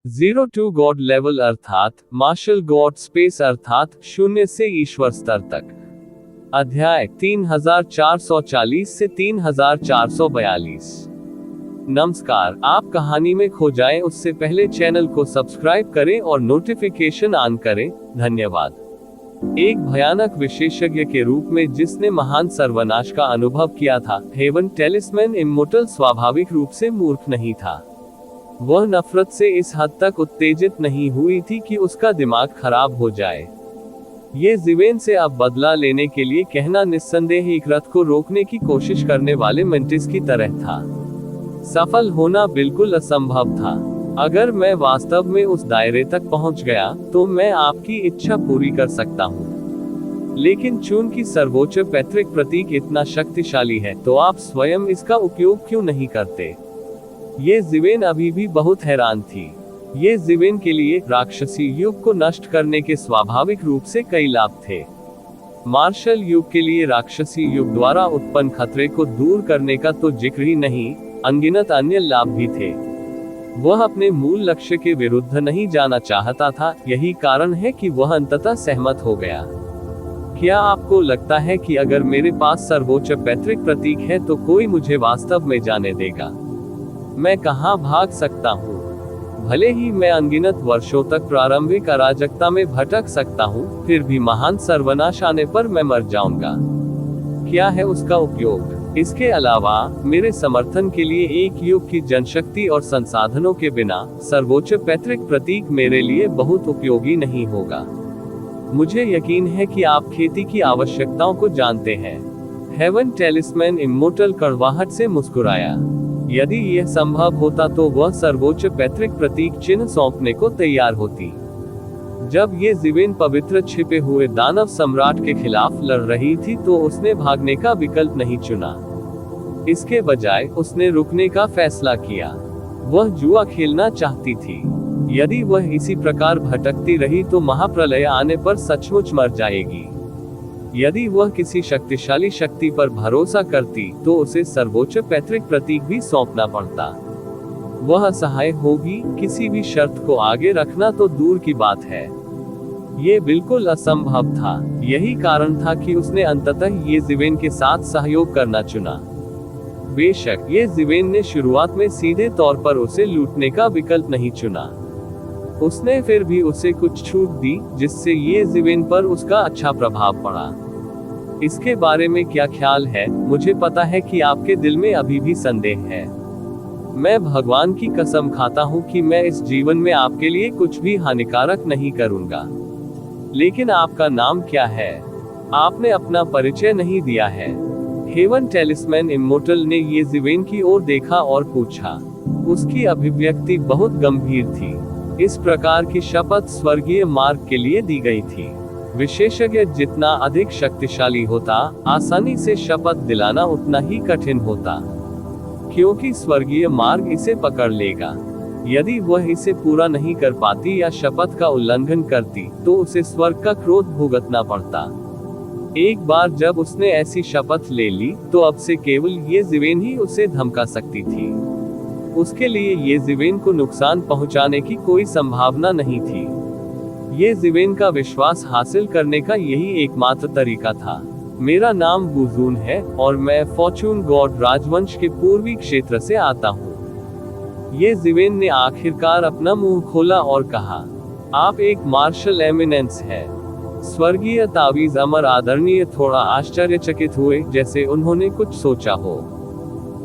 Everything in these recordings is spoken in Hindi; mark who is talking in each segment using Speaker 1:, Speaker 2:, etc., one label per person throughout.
Speaker 1: जीरो टू गॉड लेवल अर्थात मार्शल गॉड स्पेस अर्थात शून्य से ईश्वर स्तर तक। अध्याय 3440 से 3442। नमस्कार, आप कहानी में खो जाएं उससे पहले चैनल को सब्सक्राइब करें और नोटिफिकेशन ऑन करें। धन्यवाद। एक भयानक विशेषज्ञ के रूप में जिसने महान सर्वनाश का अनुभव किया था, हेवन टेलिस्मैन इम्मोर्टल स्वाभाविक रूप से मूर्ख नहीं था। वह नफरत से इस हद तक उत्तेजित नहीं हुई थी कि उसका दिमाग खराब हो जाए। ये जिवेन से अब बदला लेने के लिए कहना निस्संदेह एक रथ को रोकने की कोशिश करने वाले मेंटिस की तरह था। सफल होना बिल्कुल असंभव था। अगर मैं वास्तव में उस दायरे तक पहुंच गया तो मैं आपकी इच्छा पूरी कर सकता हूं। लेकिन चूंकि सर्वोच्च पैतृक प्रतीक इतना शक्तिशाली है तो आप स्वयं इसका उपयोग क्यों नहीं करते? ये जिवेन अभी भी बहुत हैरान थी। ये जिवेन के लिए राक्षसी युग को नष्ट करने के स्वाभाविक रूप से कई लाभ थे। मार्शल युग के लिए राक्षसी युग द्वारा उत्पन्न खतरे को दूर करने का तो जिक्र ही नहीं, अनगिनत अन्य लाभ भी थे। वह अपने मूल लक्ष्य के विरुद्ध नहीं जाना चाहता था, यही कारण है कि वह अंततः सहमत हो गया। क्या आपको लगता है कि अगर मेरे पास सर्वोच्च पैतृक प्रतीक है तो कोई मुझे वास्तव में जाने देगा? मैं कहां भाग सकता हूं? भले ही मैं अनगिनत वर्षों तक प्रारंभिक अराजकता में भटक सकता हूं, फिर भी महान सर्वनाश आने पर मैं मर जाऊंगा। क्या है उसका उपयोग? इसके अलावा मेरे समर्थन के लिए एक युग की जनशक्ति और संसाधनों के बिना सर्वोच्च पैतृक प्रतीक मेरे लिए बहुत उपयोगी नहीं होगा। मुझे यकीन है कि आप खेती की आवश्यकताओं को जानते हैं। हेवन टेलिस्मैन इम्मोर्टल कड़वाहट से मुस्कुराया। यदि यह संभव होता तो वह सर्वोच्च पैतृक प्रतीक चिन्ह सौंपने को तैयार होती। जब ये जिवेन पवित्र छिपे हुए दानव सम्राट के खिलाफ लड़ रही थी तो उसने भागने का विकल्प नहीं चुना। इसके बजाय उसने रुकने का फैसला किया। वह जुआ खेलना चाहती थी। यदि वह इसी प्रकार भटकती रही तो महाप्रलय आने पर सचमुच मर जाएगी। यदि वह किसी शक्तिशाली शक्ति पर भरोसा करती तो उसे सर्वोच्च पैतृक प्रतीक भी सौंपना पड़ता। वह असहाय होगी, किसी भी शर्त को आगे रखना तो दूर की बात है। ये बिल्कुल असंभव था। यही कारण था कि उसने अंततः ये जिवेन के साथ सहयोग करना चुना। बेशक ये जिवेन ने शुरुआत में सीधे तौर पर उसे लूटने का विकल्प नहीं चुना। उसने फिर भी उसे कुछ छूट दी जिससे ये जिवेन पर उसका अच्छा प्रभाव पड़ा। इसके बारे में क्या ख्याल है? मुझे पता है कि आपके दिल में अभी भी संदेह है। मैं भगवान की कसम खाता हूँ कि मैं इस जीवन में आपके लिए कुछ भी हानिकारक नहीं करूँगा। लेकिन आपका नाम क्या है? आपने अपना परिचय नहीं दिया है। हेवन टेलिस्मैन इम्मोर्टल ने ये जिवेन की ओर देखा और पूछा। उसकी अभिव्यक्ति बहुत गंभीर थी। इस प्रकार की शपथ स्वर्गीय मार्ग के लिए दी गई थी। विशेषज्ञ जितना अधिक शक्तिशाली होता, आसानी से शपथ दिलाना उतना ही कठिन होता, क्योंकि स्वर्गीय मार्ग इसे पकड़ लेगा। यदि वह इसे पूरा नहीं कर पाती या शपथ का उल्लंघन करती तो उसे स्वर्ग का क्रोध भुगतना पड़ता। एक बार जब उसने ऐसी शपथ ले ली तो अब से केवल ये जिवेन ही उसे धमका सकती थी। उसके लिए ये जिवेन को नुकसान पहुंचाने की कोई संभावना नहीं थी। ये जिवेन का विश्वास हासिल करने का यही एकमात्र तरीका था। मेरा नाम बुजून है और मैं फॉर्चून गॉड राजवंश के पूर्वी क्षेत्र से आता हूँ। ये जिवेन ने आखिरकार अपना मुंह खोला और कहा, आप एक मार्शल एमिनेंस है। स्वर्गीय तावीज अमर आदरणीय थोड़ा आश्चर्यचकित हुए, जैसे उन्होंने कुछ सोचा हो।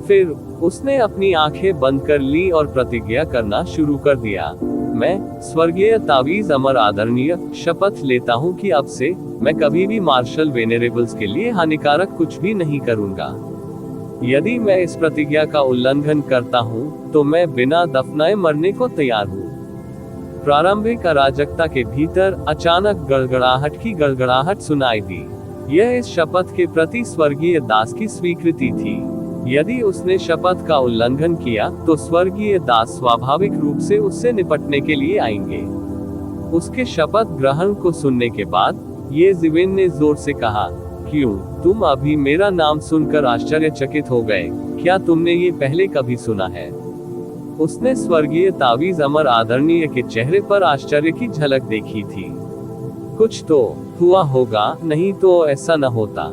Speaker 1: फिर उसने अपनी आंखें बंद कर ली और प्रतिज्ञा करना शुरू कर दिया। मैं, स्वर्गीय तावीज अमर आदरणीय, शपथ लेता हूं कि अब से मैं कभी भी मार्शल वेनेरेबल्स के लिए हानिकारक कुछ भी नहीं करूंगा। यदि मैं इस प्रतिज्ञा का उल्लंघन करता हूं तो मैं बिना दफनाए मरने को तैयार हूं। प्रारंभिक अराजकता के भीतर अचानक गड़गड़ाहट की गड़गड़ाहट सुनाई दी। यह इस शपथ के प्रति स्वर्गीय दास की स्वीकृति थी। यदि उसने शपथ का उल्लंघन किया तो स्वर्गीय दास स्वाभाविक रूप से उससे निपटने के लिए आएंगे। उसके शपथ ग्रहण को सुनने के बाद ये जिवेन ने जोर से कहा, क्यों, तुम अभी मेरा नाम सुनकर आश्चर्यचकित हो गए? क्या तुमने ये पहले कभी सुना है? उसने स्वर्गीय तावीज अमर आदरणीय के चेहरे पर आश्चर्य की झलक देखी थी। कुछ तो हुआ होगा, नहीं तो ऐसा न होता।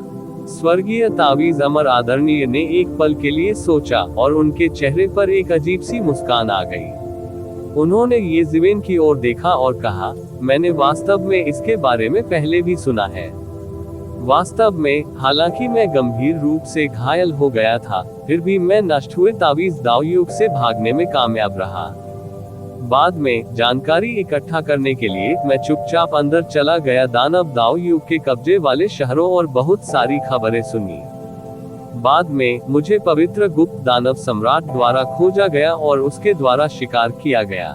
Speaker 1: स्वर्गीय तावीज अमर आदरणीय ने एक पल के लिए सोचा और उनके चेहरे पर एक अजीब सी मुस्कान आ गई। उन्होंने येज़िवेन की ओर देखा और कहा, मैंने वास्तव में इसके बारे में पहले भी सुना है। वास्तव में, हालांकि मैं गंभीर रूप से घायल हो गया था, फिर भी मैं नष्ट हुए तावीज दावयुग से भागने में कामयाब रहा। बाद में जानकारी इकट्ठा करने के लिए मैं चुपचाप अंदर चला गया, दानव दावयुग के कब्जे वाले शहरों और बहुत सारी खबरें सुनी। बाद में मुझे पवित्र गुप्त दानव सम्राट द्वारा खोजा गया और उसके द्वारा शिकार किया गया।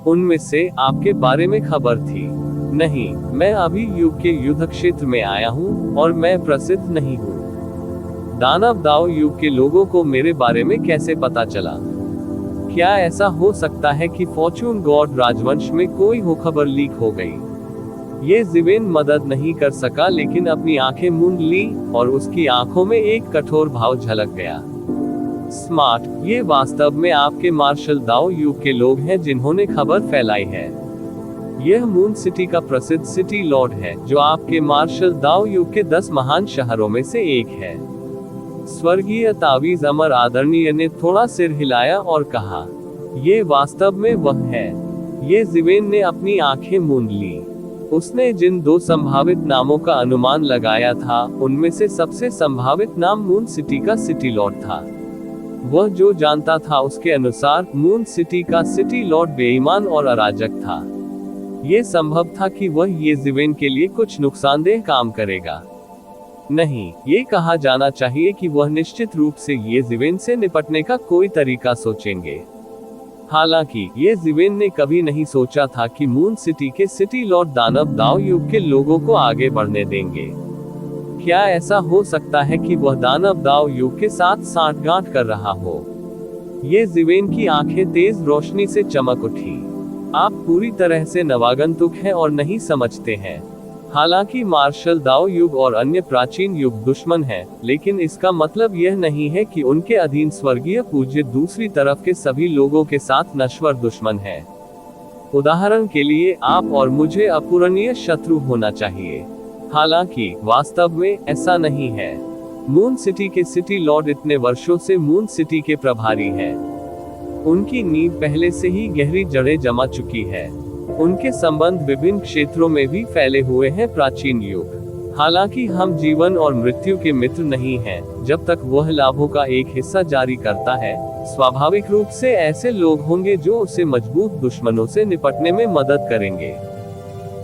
Speaker 1: उनमें से आपके बारे में खबर थी। नहीं, मैं अभी युग के युद्ध क्षेत्र में आया हूँ और मैं प्रसिद्ध नहीं हूँ। दानव दाव युग के लोगों को मेरे बारे में कैसे पता चला? क्या ऐसा हो सकता है कि फॉर्चून गॉड राजवंश में कोई हो खबर लीक हो गई? येज़िवेन मदद नहीं कर सका, लेकिन अपनी आंखें मूंद ली और उसकी आंखों में एक कठोर भाव झलक गया। स्मार्ट, ये वास्तव में आपके मार्शल दाव युग के लोग हैं जिन्होंने खबर फैलाई है। यह मून सिटी का प्रसिद्ध सिटी लॉर्ड है, जो आपके मार्शल दाव युग के 10 महान शहरों में से एक है। स्वर्गीय तावीज अमर आदरणीय ने थोड़ा सिर हिलाया और कहा, ये वास्तव में वह है। येज़िवेन ने अपनी आंखें मूंद ली। उसने जिन 2 संभावित नामों का अनुमान लगाया था, उनमें से सबसे संभावित नाम मून सिटी का सिटी लॉर्ड था। वह जो जानता था उसके अनुसार मून सिटी का सिटी लॉर्ड बेईमान और अराजक था। ये संभव था कि वह येज़िवेन के लिए कुछ नुकसानदेह काम करेगा। नहीं, ये कहा जाना चाहिए कि वह निश्चित रूप से येज़िवेन से निपटने का कोई तरीका सोचेंगे। हालांकि येज़िवेन ने कभी नहीं सोचा था कि मून सिटी के सिटी लॉर्ड दानव दाव युग के लोगों को आगे बढ़ने देंगे। क्या ऐसा हो सकता है कि वह दानव दाव युग के साथ सांठगांठ कर रहा हो? येज़िवेन की आंखें तेज रोशनी से चमक उठी। आप पूरी तरह से नवागंतुक हैं और नहीं समझते हैं। हालांकि मार्शल दाव युग और अन्य प्राचीन युग दुश्मन हैं, लेकिन इसका मतलब यह नहीं है कि उनके अधीन स्वर्गीय पूज्य दूसरी तरफ के सभी लोगों के साथ नश्वर दुश्मन हैं। उदाहरण के लिए, आप और मुझे अपूरणीय शत्रु होना चाहिए। हालांकि वास्तव में ऐसा नहीं है। मून सिटी के सिटी लॉर्ड इतने वर्षों से मून सिटी के प्रभारी हैं। उनकी नींव पहले से ही गहरी जड़ें जमा चुकी है। उनके संबंध विभिन्न क्षेत्रों में भी फैले हुए हैं, प्राचीन युग। हालांकि हम जीवन और मृत्यु के मित्र नहीं हैं, जब तक वह लाभों का एक हिस्सा जारी करता है, स्वाभाविक रूप से ऐसे लोग होंगे जो उसे मजबूत दुश्मनों से निपटने में मदद करेंगे।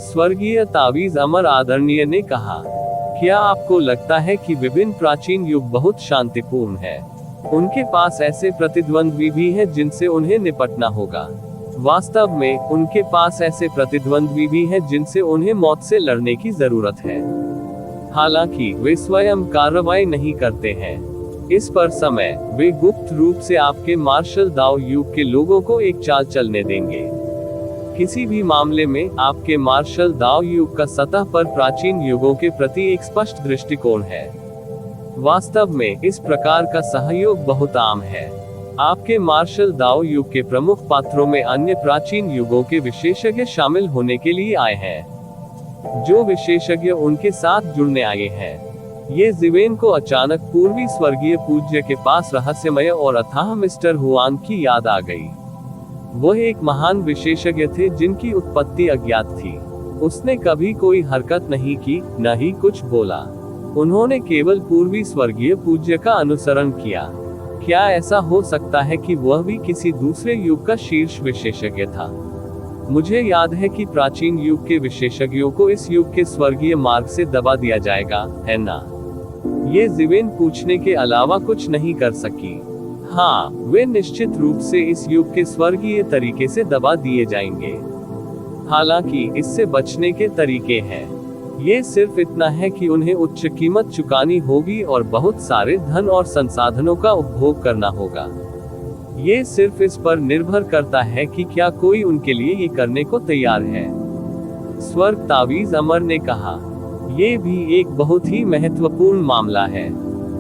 Speaker 1: स्वर्गीय तावीज अमर आदरणीय ने कहा, क्या आपको लगता है कि विभिन्न प्राचीन युग बहुत शांतिपूर्ण है? उनके पास ऐसे प्रतिद्वंद्वी भी हैं जिनसे उन्हें निपटना होगा। वास्तव में, उनके पास ऐसे प्रतिद्वंद्वी भी हैं जिनसे उन्हें मौत से लड़ने की जरूरत है। हालांकि वे स्वयं कार्रवाई नहीं करते हैं। इस पर समय, वे गुप्त रूप से आपके मार्शल दाव युग के लोगों को एक चाल चलने देंगे। किसी भी मामले में, आपके मार्शल दाव युग का सतह पर प्राचीन युगों के प्रति एक स्पष्ट दृष्टिकोण है। वास्तव में, इस प्रकार का सहयोग बहुत आम है। आपके मार्शल दाव युग के प्रमुख पात्रों में अन्य प्राचीन युगों के विशेषज्ञ शामिल होने के लिए आए हैं। जो विशेषज्ञ उनके साथ जुड़ने आए हैं। येज़िवेन को अचानक पूर्वी स्वर्गीय पूज्य के पास रहस्यमय और अथाह मिस्टर हुआन की याद आ गई। वह एक महान विशेषज्ञ थे जिनकी उत्पत्ति अज्ञात थी। उसने कभी कोई हरकत नहीं की, न ही कुछ बोला। उन्होंने केवल पूर्वी स्वर्गीय पूज्य का अनुसरण किया। क्या ऐसा हो सकता है कि वह भी किसी दूसरे युग का शीर्ष विशेषज्ञ था? मुझे याद है कि प्राचीन युग के विशेषज्ञों को इस युग के स्वर्गीय मार्ग से दबा दिया जाएगा, है ना? येज़िवेन पूछने के अलावा कुछ नहीं कर सकी। हाँ, वे निश्चित रूप से इस युग के स्वर्गीय तरीके से दबा दिए जाएंगे। हालांकि इससे बचने के तरीके हैं। ये सिर्फ इतना है कि उन्हें उच्च कीमत चुकानी होगी और बहुत सारे धन और संसाधनों का उपभोग करना होगा। ये सिर्फ इस पर निर्भर करता है कि क्या कोई उनके लिए ये करने को तैयार है। स्वर्ग तावीज अमर ने कहा, ये भी एक बहुत ही महत्वपूर्ण मामला है।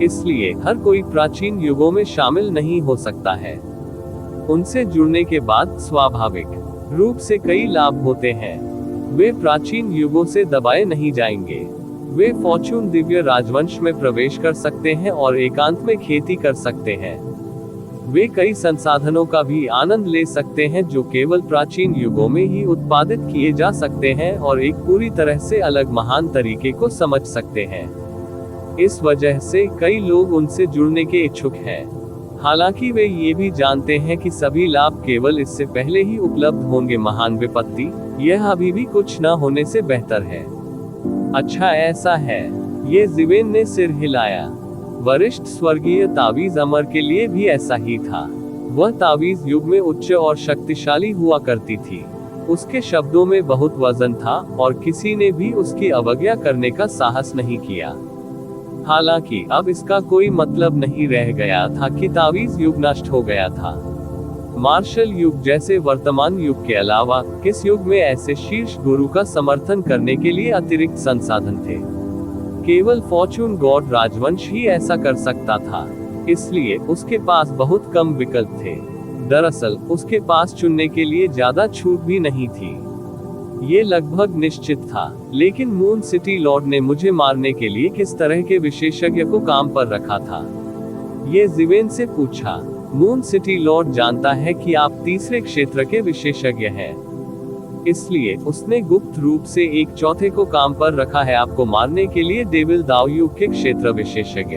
Speaker 1: इसलिए हर कोई प्राचीन युगों में शामिल नहीं हो सकता है। उनसे जुड़ने के बाद स्वाभाविक रूप से कई लाभ होते हैं। वे प्राचीन युगों से दबाए नहीं जाएंगे। वे फॉर्चून दिव्य राजवंश में प्रवेश कर सकते हैं और एकांत में खेती कर सकते हैं। वे कई संसाधनों का भी आनंद ले सकते हैं जो केवल प्राचीन युगों में ही उत्पादित किए जा सकते हैं और एक पूरी तरह से अलग महान तरीके को समझ सकते हैं। इस वजह से कई लोग उनसे जुड़ने के इच्छुक हैं। हालांकि वे ये भी जानते हैं कि सभी लाभ केवल इससे पहले ही उपलब्ध होंगे। महान विपत्ति, यह अभी भी कुछ न होने से बेहतर है। अच्छा ऐसा है। ये जिवेन ने सिर हिलाया। वरिष्ठ स्वर्गीय तावीज अमर के लिए भी ऐसा ही था। वह तावीज युग में उच्च और शक्तिशाली हुआ करती थी। उसके शब्दों में बहुत वजन था और किसी ने भी उसकी अवज्ञा करने का साहस नहीं किया। हालांकि अब इसका कोई मतलब नहीं रह गया था कि तावीज युग नष्ट हो गया था। मार्शल युग जैसे वर्तमान युग के अलावा किस युग में ऐसे शीर्ष गुरु का समर्थन करने के लिए अतिरिक्त संसाधन थे? केवल फॉर्चून गॉड राजवंश ही ऐसा कर सकता था, इसलिए उसके पास बहुत कम विकल्प थे। दरअसल उसके पास चुनने के लिए ज्यादा छूट भी नहीं थी। ये लगभग निश्चित था। लेकिन मून सिटी लॉर्ड ने मुझे मारने के लिए किस तरह के विशेषज्ञ को काम पर रखा था? ये जिवेन से पूछा। मून सिटी लॉर्ड जानता है कि आप तीसरे क्षेत्र के विशेषज्ञ हैं, इसलिए उसने गुप्त रूप से एक चौथे को काम पर रखा है आपको मारने के लिए। डेविल दाव युग के क्षेत्र विशेषज्ञ।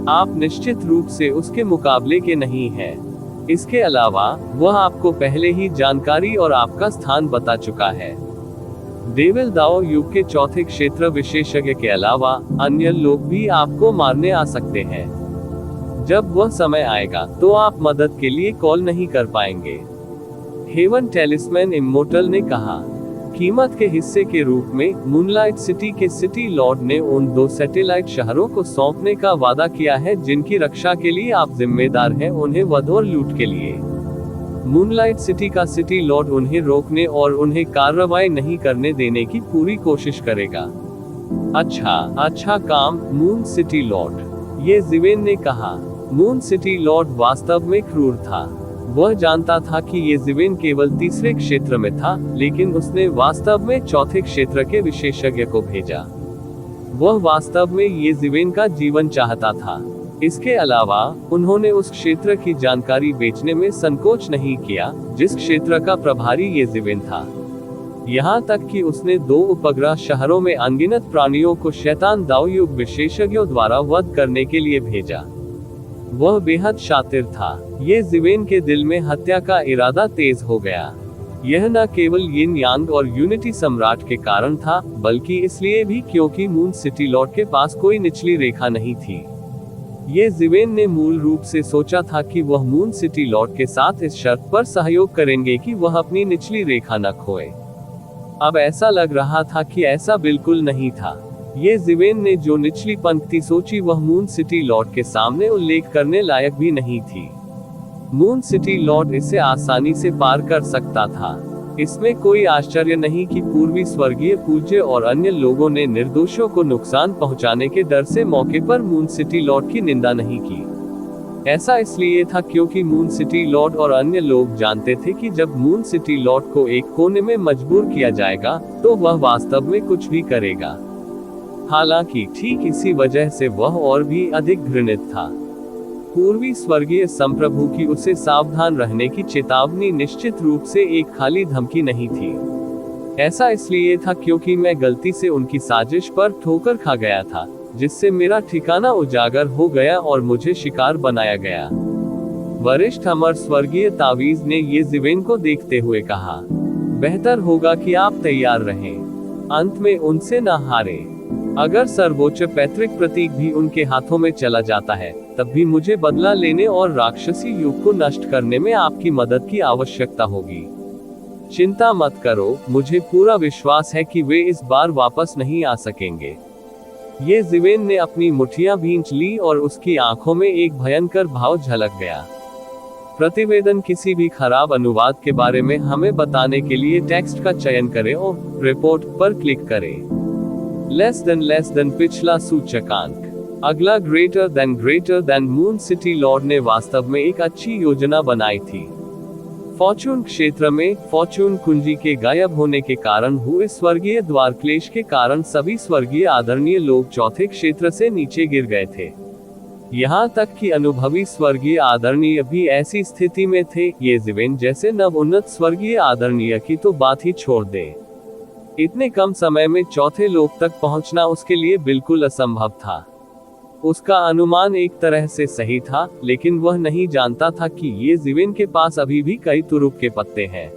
Speaker 1: आप निश्चित रूप से उसके मुकाबले के नहीं हैं। इसके अलावा वह आपको पहले ही जानकारी और आपका स्थान बता चुका है। डेविल दाव युग के चौथे क्षेत्र विशेषज्ञ के अलावा अन्य लोग भी आपको मारने आ सकते हैं। जब वह समय आएगा तो आप मदद के लिए कॉल नहीं कर पाएंगे। हेवन टेलिस्मैन इमोर्टल ने कहा। कीमत के हिस्से के रूप में मूनलाइट सिटी के सिटी लॉर्ड ने उन 2 सैटेलाइट शहरों को सौंपने का वादा किया है जिनकी रक्षा के लिए आप जिम्मेदार हैं, उन्हें वध और लूट के लिए। मूनलाइट सिटी का सिटी लॉर्ड उन्हें रोकने और उन्हें कार्रवाई नहीं करने देने की पूरी कोशिश करेगा। अच्छा काम, मून सिटी लॉर्ड, ये जिवेन ने कहा। मून सिटी लॉर्ड वास्तव में क्रूर था। वह जानता था कि ये जिवेन केवल तीसरे क्षेत्र में था, लेकिन उसने वास्तव में चौथे क्षेत्र के विशेषज्ञ को भेजा। वह वास्तव में ये जिवेन का जीवन चाहता था। इसके अलावा उन्होंने उस क्षेत्र की जानकारी बेचने में संकोच नहीं किया जिस क्षेत्र का प्रभारी ये जिवेन था। यहाँ तक कि उसने 2 उपग्रह शहरों में अनगिनत प्राणियों को शैतान दाव युग विशेषज्ञों द्वारा वध करने के लिए भेजा। वह बेहद शातिर था। ये जिवेन के दिल में हत्या का इरादा तेज हो गया। यह न केवल यिन यांग और यूनिटी सम्राट के कारण था, बल्कि इसलिए भी क्योंकि मून सिटी लॉर्ड के पास कोई निचली रेखा नहीं थी। ये जिवेन ने मूल रूप से सोचा था कि वह मून सिटी लॉर्ड के साथ इस शर्त पर सहयोग करेंगे कि वह अपनी निचली रेखा न खोए। अब ऐसा लग रहा था कि ऐसा बिल्कुल नहीं था। ये जिवेन ने जो निचली पंक्ति सोची वह मून सिटी लॉर्ड के सामने उल्लेख करने लायक भी नहीं थी। मून सिटी लॉर्ड इसे आसानी से पार कर सकता था। इसमें कोई आश्चर्य नहीं कि पूर्वी स्वर्गीय पूज्य और अन्य लोगों ने निर्दोषों को नुकसान पहुंचाने के डर से मौके पर मून सिटी लॉर्ड की निंदा नहीं की। ऐसा इसलिए था क्योंकि मून सिटी लॉर्ड और अन्य लोग जानते थे कि जब मून सिटी लॉर्ड को एक कोने में मजबूर किया जाएगा तो वह वास्तव में कुछ भी करेगा। हालांकि ठीक इसी वजह से वह और भी अधिक घृणित था। पूर्वी स्वर्गीय संप्रभु की उसे सावधान रहने की चेतावनी निश्चित रूप से एक खाली धमकी नहीं थी। ऐसा इसलिए था क्योंकि मैं गलती से उनकी साजिश पर ठोकर खा गया था, जिससे मेरा ठिकाना उजागर हो गया और मुझे शिकार बनाया गया। वरिष्ठ अमर स्वर्गीय तावीज ने ये जिवेन को देखते हुए कहा, बेहतर होगा कि आप तैयार रहें। अंत में उनसे न हारे। अगर सर्वोच्च पैतृक प्रतीक भी उनके हाथों में चला जाता है, तब भी मुझे बदला लेने और राक्षसी युग को नष्ट करने में आपकी मदद की आवश्यकता होगी। चिंता मत करो, मुझे पूरा विश्वास है कि वे इस बार वापस नहीं आ सकेंगे। ये जिवेन ने अपनी मुठ्ठियां भींच ली और उसकी आंखों में एक भयंकर भाव झलक गया। प्रतिवेदन किसी भी खराब अनुवाद के बारे में हमें बताने के लिए टेक्स्ट का चयन करें और रिपोर्ट पर क्लिक करें। लेस देन पिछला सूचकांक। अगला greater than moon city Lord ने वास्तव में एक अच्छी योजना बनाई थी। फॉर्चून क्षेत्र में फॉर्चून कुंजी के गायब होने के कारण हुए स्वर्गीय द्वार क्लेश के कारण सभी स्वर्गीय आदरणीय लोग चौथे क्षेत्र से नीचे गिर गए थे। यहाँ तक कि अनुभवी स्वर्गीय आदरणीय भी ऐसी स्थिति में थे। ये जीवेन जैसे नवोन्नत स्वर्गीय आदरणीय की तो बात ही छोड़ दे। इतने कम समय में चौथे लोक तक पहुंचना उसके लिए बिल्कुल असंभव था। उसका अनुमान एक तरह से सही था, लेकिन वह नहीं जानता था कि ये जीवेन के पास अभी भी कई तुरुप के पत्ते हैं।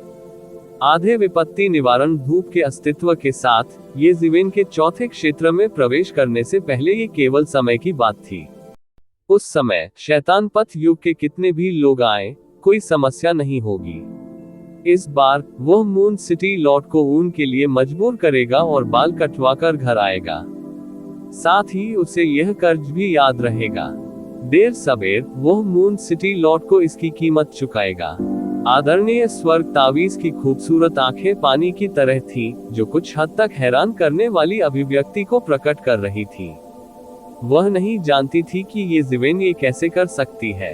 Speaker 1: आधे विपत्ति निवारण धूप के अस्तित्व के साथ ये जीवेन के चौथे क्षेत्र में प्रवेश करने से पहले ये केवल समय की बात थी। उस समय शैतान पथ युग के कितने भी लोग आए, कोई समस्या नहीं होगी। इस बार वह मून सिटी लॉर्ड को ऊन के लिए मजबूर करेगा और बाल कटवाकर घर आएगा। साथ ही उसे यह कर्ज भी याद रहेगा। देर सवेर वह मून सिटी लॉर्ड को इसकी कीमत चुकाएगा। आदरणीय स्वर्ग तावीज की खूबसूरत आंखें पानी की तरह थीं, जो कुछ हद तक हैरान करने वाली अभिव्यक्ति को प्रकट कर रही थी। वह नहीं जानती थी कि ये जीवेन ये कैसे कर सकती है।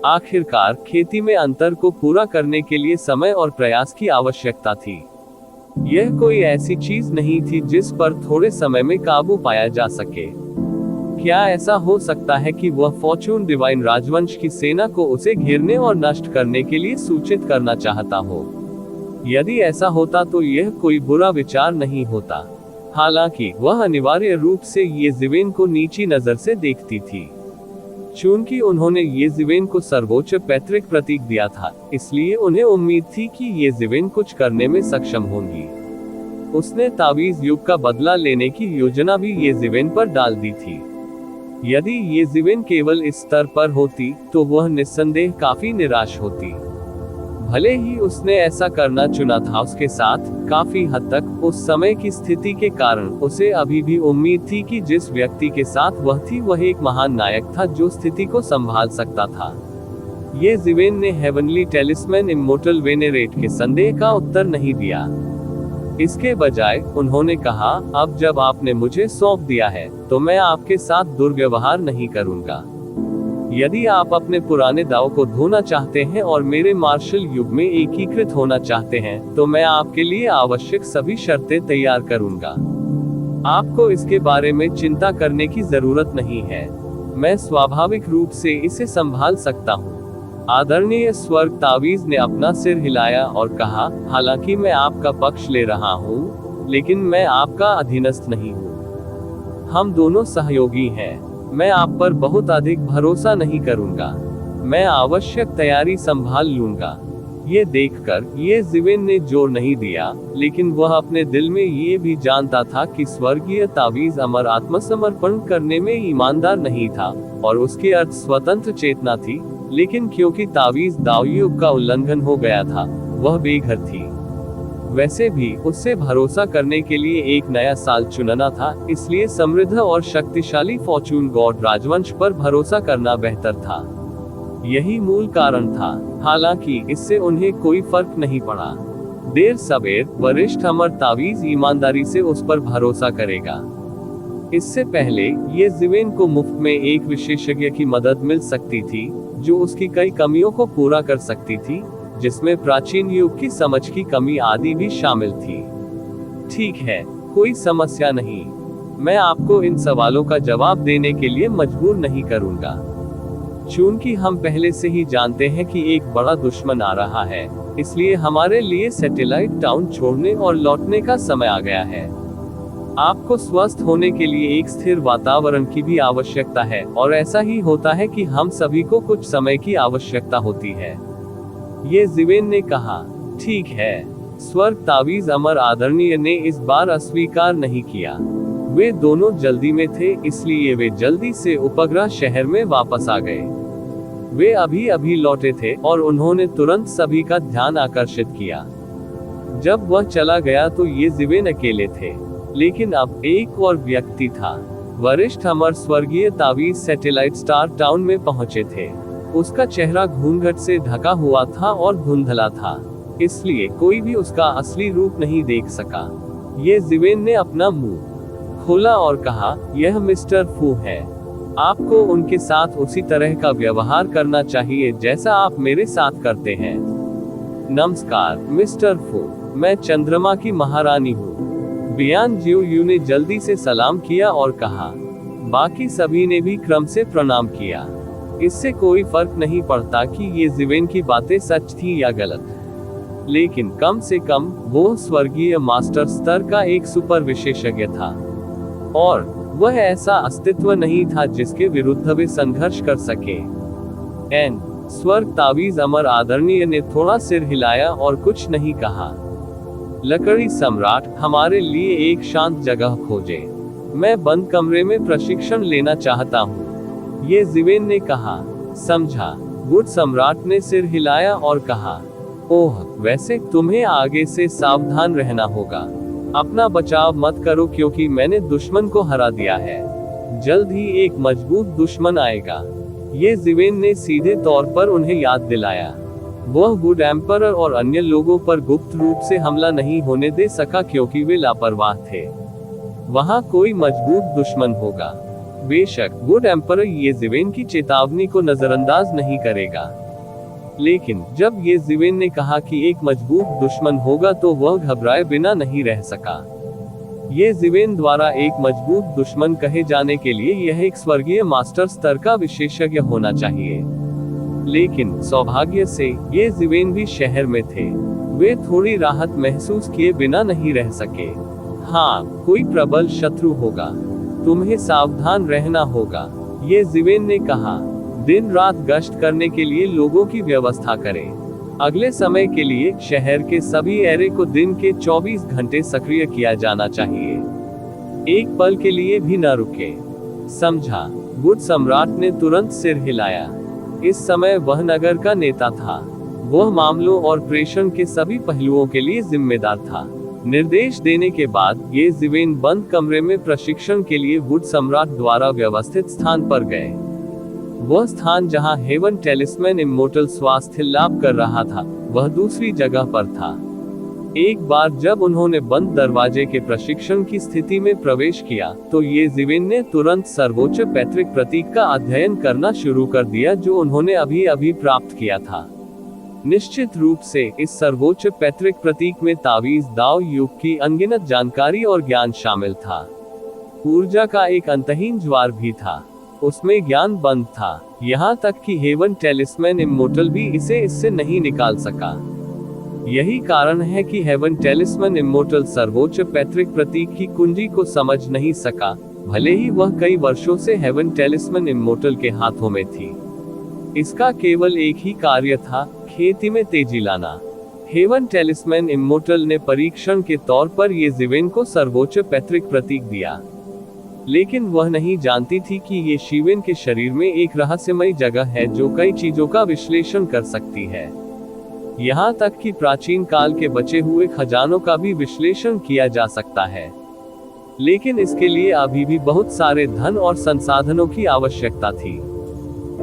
Speaker 1: आखिरकार खेती में अंतर को पूरा करने के लिए समय और प्रयास की आवश्यकता थी। यह कोई ऐसी चीज नहीं थी जिस पर थोड़े समय में काबू पाया जा सके। क्या ऐसा हो सकता है कि वह फॉर्चून डिवाइन राजवंश की सेना को उसे घेरने और नष्ट करने के लिए सूचित करना चाहता हो? यदि ऐसा होता तो यह कोई बुरा विचार नहीं होता। हालांकि वह अनिवार्य रूप से ये जीवेन को नीची नजर से देखती थी। चूंकि उन्होंने ये जीवेन को सर्वोच्च पैतृक प्रतीक दिया था, इसलिए उन्हें उम्मीद थी कि ये जीवेन कुछ करने में सक्षम होंगी। उसने तावीज युग का बदला लेने की योजना भी ये जीवेन पर डाल दी थी। यदि ये जीवेन केवल इस स्तर पर होती तो वह निस्संदेह काफी निराश होती। भले ही उसने ऐसा करना चुना था, उसके साथ काफी हद तक उस समय की स्थिति के कारण उसे अभी भी उम्मीद थी कि जिस व्यक्ति के साथ वह थी वह एक महान नायक था जो स्थिति को संभाल सकता था। ये जीवेन ने हेवनली टेलिस्मैन इमोर्टल वेनेरेट के संदेह का उत्तर नहीं दिया। इसके बजाय उन्होंने कहा, अब जब आपने मुझे सौंप दिया है तो मैं आपके साथ दुर्व्यवहार नहीं करूंगा। यदि आप अपने पुराने दाव को धोना चाहते हैं और मेरे मार्शल युग में एकीकृत होना चाहते हैं, तो मैं आपके लिए आवश्यक सभी शर्तें तैयार करूंगा। आपको इसके बारे में चिंता करने की जरूरत नहीं है। मैं स्वाभाविक रूप से इसे संभाल सकता हूँ। आदरणीय स्वर्ग तावीज ने अपना सिर हिलाया और कहा, हालांकि मैं आपका पक्ष ले रहा हूँ, लेकिन मैं आपका अधीनस्थ नहीं हूँ। हम दोनों सहयोगी हैं। मैं आप पर बहुत अधिक भरोसा नहीं करूंगा। मैं आवश्यक तैयारी संभाल लूंगा। ये देखकर ये जीवेन ने जोर नहीं दिया, लेकिन वह अपने दिल में ये भी जानता था कि स्वर्गीय तावीज अमर आत्मसमर्पण करने में ईमानदार नहीं था और उसके अर्थ स्वतंत्र चेतना थी, लेकिन क्योंकि तावीज दावयुग का उल्लंघन हो गया था, वह बेघर थी। वैसे भी उससे भरोसा करने के लिए एक नया साल चुनना था, इसलिए समृद्ध और शक्तिशाली फॉर्चून गॉड राजवंश पर भरोसा करना बेहतर था। यही मूल कारण था। हालांकि इससे उन्हें कोई फर्क नहीं पड़ा। देर सवेर वरिष्ठ अमर तावीज ईमानदारी से उस पर भरोसा करेगा। इससे पहले ये जीवेन को मुफ्त में एक विशेषज्ञ की मदद मिल सकती थी, जो उसकी कई कमियों को पूरा कर सकती थी, जिसमें प्राचीन युग की समझ की कमी आदि भी शामिल थी। ठीक है, कोई समस्या नहीं। मैं आपको इन सवालों का जवाब देने के लिए मजबूर नहीं करूंगा। चूंकि हम पहले से ही जानते हैं कि एक बड़ा दुश्मन आ रहा है, इसलिए हमारे लिए सैटेलाइट टाउन छोड़ने और लौटने का समय आ गया है। आपको स्वस्थ होने के लिए एक स्थिर वातावरण की भी आवश्यकता है, और ऐसा ही होता है कि हम सभी को कुछ समय की आवश्यकता होती है। ये जीवेन ने कहा, ठीक है। स्वर्ग तावीज अमर आदरणीय ने इस बार अस्वीकार नहीं किया। वे दोनों जल्दी में थे, इसलिए वे जल्दी से उपग्रह शहर में वापस आ गए। वे अभी अभी लौटे थे और उन्होंने तुरंत सभी का ध्यान आकर्षित किया। जब वह चला गया तो ये जीवेन अकेले थे, लेकिन अब एक और व्यक्ति था। वरिष्ठ अमर स्वर्गीय तावीज सैटेलाइट स्टार टाउन में पहुंचे थे। उसका चेहरा घूंघट से ढका हुआ था और धुंधला था, इसलिए कोई भी उसका असली रूप नहीं देख सका। ये जीवेन ने अपना मुंह खोला और कहा, यह मिस्टर फू है। आपको उनके साथ उसी तरह का व्यवहार करना चाहिए जैसा आप मेरे साथ करते हैं। नमस्कार मिस्टर फो, मैं चंद्रमा की महारानी हूँ। बियान जियो यू ने जल्दी से सलाम किया और कहा। बाकी सभी ने भी क्रम से प्रणाम किया। इससे कोई फर्क नहीं पड़ता कि ये जिवेन की बातें सच थी या गलत, लेकिन कम से कम वो स्वर्गीय मास्टर स्तर का एक सुपर विशेषज्ञ था, और वह ऐसा अस्तित्व नहीं था जिसके विरुद्ध वे संघर्ष कर सके। एन स्वर्ग तावीज अमर आदरणीय ने थोड़ा सिर हिलाया और कुछ नहीं कहा। लकड़ी सम्राट, हमारे लिए एक शांत जगह खोजे। मैं बंद कमरे में प्रशिक्षण लेना चाहता हूँ, ये जिवेन ने कहा। समझा। वुड सम्राट ने सिर हिलाया और कहा, ओह, वैसे तुम्हें आगे से सावधान रहना होगा। अपना बचाव मत करो क्योंकि मैंने दुश्मन को हरा दिया है। जल्द ही एक मजबूत दुश्मन आएगा। ये जिवेन ने सीधे तौर पर उन्हें याद दिलाया। वह वुड एम्परर और अन्य लोगों पर गुप्त रूप से हमला नहीं होने दे सका क्योंकि वे लापरवाह थे। वहां कोई मजबूत दुश्मन होगा। बेशक वुड एम्परर ये जिवेन की चेतावनी को नजरअंदाज नहीं करेगा, लेकिन जब ये जिवेन ने कहा कि एक मजबूत दुश्मन होगा तो वह घबराए बिना नहीं रह सका। ये जिवेन द्वारा एक मजबूत दुश्मन कहे जाने के लिए यह एक स्वर्गीय मास्टर स्तर का विशेषज्ञ होना चाहिए। लेकिन सौभाग्य से ये जिवेन भी शहर में थे। वे थोड़ी राहत महसूस किए बिना नहीं रह सके। हाँ, कोई प्रबल शत्रु होगा, तुम्हें सावधान रहना होगा, ये जिवेन ने कहा। दिन रात गश्त करने के लिए लोगों की व्यवस्था करें। अगले समय के लिए शहर के सभी एरे को दिन के 24 घंटे सक्रिय किया जाना चाहिए। एक पल के लिए भी न रुके। समझा। वुड सम्राट ने तुरंत सिर हिलाया। इस समय वह नगर का नेता था। वह मामलों और प्रेषण के सभी पहलुओं के लिए जिम्मेदार था। निर्देश देने के बाद ये जिवेन बंद कमरे में प्रशिक्षण के लिए वुड सम्राट द्वारा व्यवस्थित स्थान पर गए। वह स्थान जहां हेवन टेलिस्मैन इमोर्टल स्वास्थ्य लाभ कर रहा था, वह दूसरी जगह पर था। एक बार जब उन्होंने बंद दरवाजे के प्रशिक्षण की स्थिति में प्रवेश किया, तो ये जिवेन ने तुरंत सर्वोच्च पैतृक प्रतीक का अध्ययन करना शुरू कर दिया जो उन्होंने अभी अभी प्राप्त किया था। निश्चित रूप से इस सर्वोच्च पैतृक प्रतीक में तावीज दाव युग की अनगिनत जानकारी और ज्ञान शामिल था। ऊर्जा का एक अंतहीन ज्वार भी था। उसमें ज्ञान बंद था, यहाँ तक कि हेवन टेलिस्मैन इमोर्टल भी इसे इससे नहीं निकाल सका। यही कारण है कि हेवन टेलिस्मैन इमोर्टल सर्वोच्च पैतृक प्रतीक की कुंजी को समझ नहीं सका, भले ही वह कई वर्षों से हेवन टेलिस्मैन इमोर्टल के हाथों में थी। इसका केवल एक ही कार्य था, खेती में तेजी लाना। हेवन टेलिस्मैन इमोर्टल ने परीक्षण के तौर पर ये जिवेन को सर्वोच्च पैतृक प्रतीक दिया, लेकिन वह नहीं जानती थी कि ये शिवेन के शरीर में एक रहस्यमयी जगह है जो कई चीजों का विश्लेषण कर सकती है। यहाँ तक कि प्राचीन काल के बचे हुए खजानों का भी विश्लेषण किया जा सकता है। लेकिन इसके लिए अभी भी बहुत सारे धन और संसाधनों की आवश्यकता थी।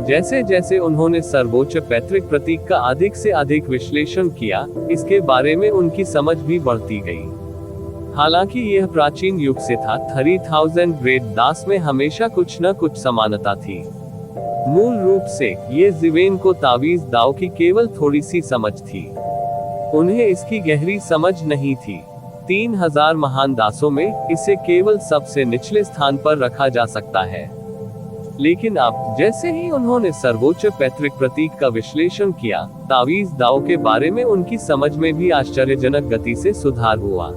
Speaker 1: जैसे जैसे उन्होंने सर्वोच्च पैतृक प्रतीक का अधिक से अधिक विश्लेषण किया, इसके बारे में उनकी समझ भी बढ़ती गई। हालांकि यह प्राचीन युग से था, 3000 ग्रेट दास में हमेशा कुछ न कुछ समानता थी। मूल रूप से ये जिवेन को तावीज दाव की केवल थोड़ी सी समझ थी, उन्हें इसकी गहरी समझ नहीं थी। 3000 महान दासों में इसे केवल सबसे निचले स्थान पर रखा जा सकता है। लेकिन अब जैसे ही उन्होंने सर्वोच्च पैतृक प्रतीक का विश्लेषण किया, तावीज दाव के बारे में उनकी समझ में भी आश्चर्यजनक गति से सुधार हुआ।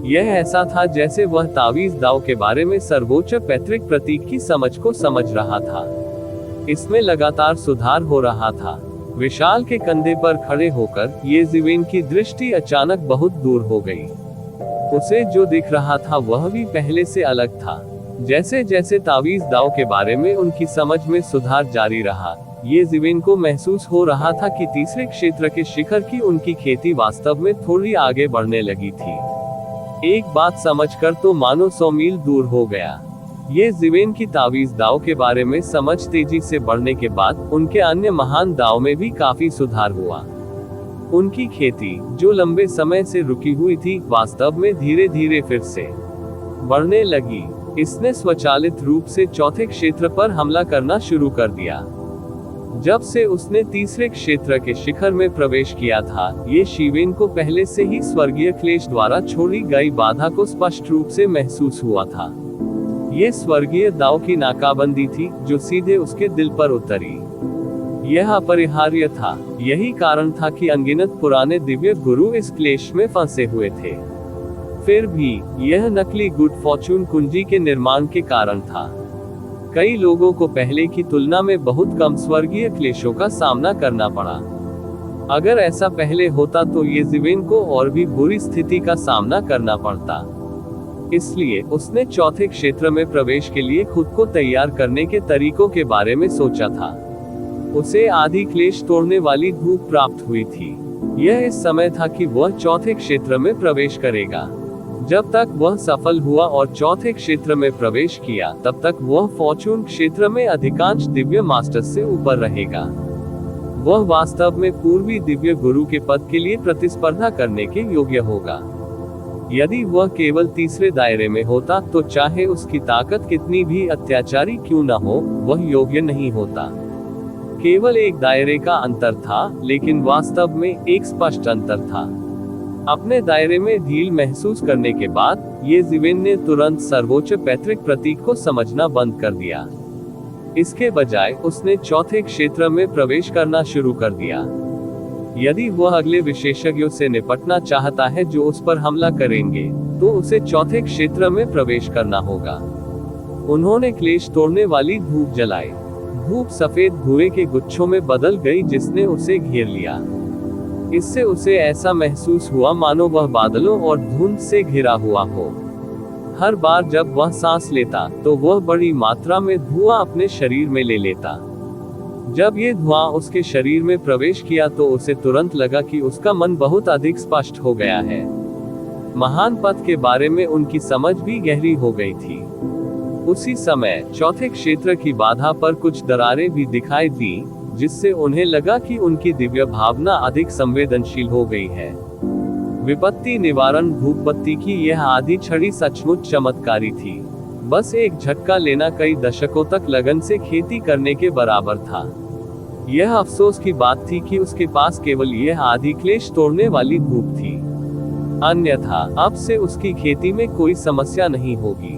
Speaker 1: यह ऐसा था जैसे वह तावीज दाव के बारे में सर्वोच्च पैतृक प्रतीक की समझ को समझ रहा था। इसमें लगातार सुधार हो रहा था। विशाल के कंधे पर खड़े होकर ये जिवेन की दृष्टि अचानक बहुत दूर हो गई। उसे जो दिख रहा था वह भी पहले से अलग था। जैसे जैसे तावीज दाव के बारे में उनकी समझ में सुधार जारी रहा, ये जिवेन को महसूस हो रहा था कि तीसरे क्षेत्र के शिखर की उनकी खेती वास्तव में थोड़ी आगे बढ़ने लगी थी। एक बात समझकर तो मानो 100 मील दूर हो गया। ये जिवेन की तावीज दाव के बारे में समझ तेजी से बढ़ने के बाद उनके अन्य महान दाव में भी काफी सुधार हुआ। उनकी खेती, जो लंबे समय से रुकी हुई थी, वास्तव में धीरे धीरे फिर से बढ़ने लगी। इसने स्वचालित रूप से चौथे क्षेत्र पर हमला करना शुरू कर दिया। जब से उसने तीसरे क्षेत्र के शिखर में प्रवेश किया था, ये शिवेन को पहले से ही स्वर्गीय क्लेश द्वारा छोड़ी गई बाधा को स्पष्ट रूप से महसूस हुआ था। ये स्वर्गीय दाव की नाकाबंदी थी जो सीधे उसके दिल पर उतरी। यह अपरिहार्य था। यही कारण था कि अनगिनत पुराने दिव्य गुरु इस क्लेश में फंसे हुए थे। फिर भी यह नकली गुड फॉर्चून कुंजी के निर्माण के कारण था। कई लोगों को पहले की तुलना में बहुत कम स्वर्गीय क्लेशों का सामना करना पड़ा। अगर ऐसा पहले होता तो ये जीवेन को और भी बुरी स्थिति का सामना करना पड़ता। इसलिए उसने चौथे क्षेत्र में प्रवेश के लिए खुद को तैयार करने के तरीकों के बारे में सोचा था। उसे आदि क्लेश तोड़ने वाली धूप प्राप्त हुई थी। यह इस समय था कि वह चौथे क्षेत्र में प्रवेश करेगा। जब तक वह सफल हुआ और चौथे क्षेत्र में प्रवेश किया, तब तक वह फॉर्चून क्षेत्र में अधिकांश दिव्य मास्टर्स से ऊपर रहेगा। वह वास्तव में पूर्वी दिव्य गुरु के पद के लिए प्रतिस्पर्धा करने के योग्य होगा। यदि वह केवल तीसरे दायरे में होता तो चाहे उसकी ताकत कितनी भी अत्याचारी क्यों न हो, वह योग्य नहीं होता। केवल एक दायरे का अंतर था, लेकिन वास्तव में एक स्पष्ट अंतर था। अपने दायरे में ढील महसूस करने के बाद ये जीवेन ने तुरंत सर्वोच्च पैतृक प्रतीक को समझना बंद कर दिया। इसके बजाय उसने चौथे क्षेत्र में प्रवेश करना शुरू कर दिया। यदि वह अगले विशेषज्ञों से निपटना चाहता है जो उस पर हमला करेंगे, तो उसे चौथे क्षेत्र में प्रवेश करना होगा। उन्होंने क्लेश तोड़ने वाली धूप जलाई। धूप सफेद धुएं के गुच्छों में बदल गई जिसने उसे घेर लिया। इससे उसे ऐसा महसूस हुआ मानो वह बादलों और धुंध से घिरा हुआ हो। हर बार जब वह सांस लेता तो वह बड़ी मात्रा में धुआं अपने शरीर में ले लेता। जब ये धुआं उसके शरीर में प्रवेश किया तो उसे तुरंत लगा कि उसका मन बहुत अधिक स्पष्ट हो गया है। महान पथ के बारे में उनकी समझ भी गहरी हो गई थी। उसी समय चौथे क्षेत्र की बाधा पर कुछ दरारें भी दिखाई दी, जिससे उन्हें लगा कि उनकी दिव्य भावना अधिक संवेदनशील हो गई है। विपत्ति निवारण धूपबत्ती की यह आधी छड़ी सचमुच चमत्कारी थी। बस एक झटका लेना कई दशकों तक लगन से खेती करने के बराबर था। यह अफसोस की बात थी कि उसके पास केवल यह आधी क्लेश तोड़ने वाली धूप थी। अन्यथा अब से उसकी खेती में कोई समस्या नहीं होगी।